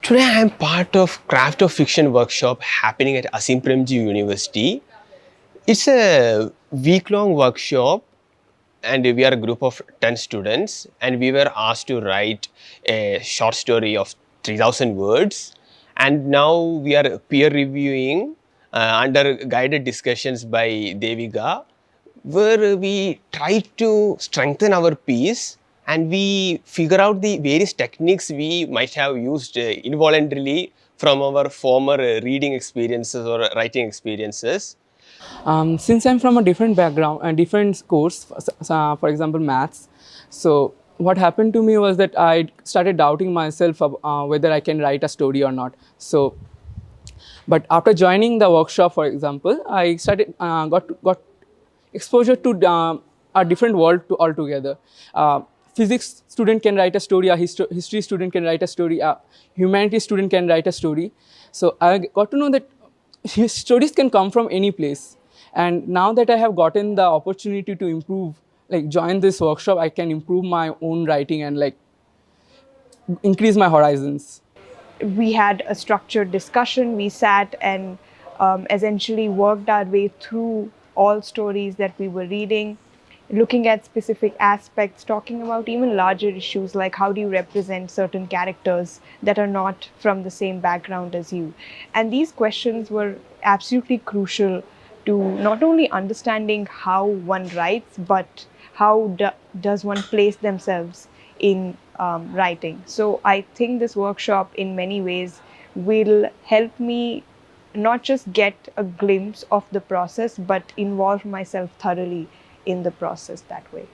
Today I am part of Craft of Fiction workshop happening at Asim Premji University. It's a week-long workshop and we are a group of 10 students and we were asked to write a short story of 3000 words, and now we are peer reviewing under guided discussions by Devika, where we try to strengthen our piece and we figure out the various techniques we might have used involuntarily from our former reading experiences or writing experiences. Since I'm from a different background and different course, for example, maths, so what happened to me was that I started doubting myself whether I can write a story or not. So, but after joining the workshop, for example, I started got exposure to a different world altogether. Physics student can write a story, a history student can write a story, a humanities student can write a story. So I got to know that stories can come from any place. And now that I have gotten the opportunity to improve, like join this workshop, I can improve my own writing and like increase my horizons. We had a structured discussion. We sat and essentially worked our way through all stories that we were reading, looking at specific aspects, talking about even larger issues like how do you represent certain characters that are not from the same background as you. And these questions were absolutely crucial to not only understanding how one writes, but how does one place themselves in writing. So I think this workshop in many ways will help me not just get a glimpse of the process, but involve myself thoroughly in the process that way.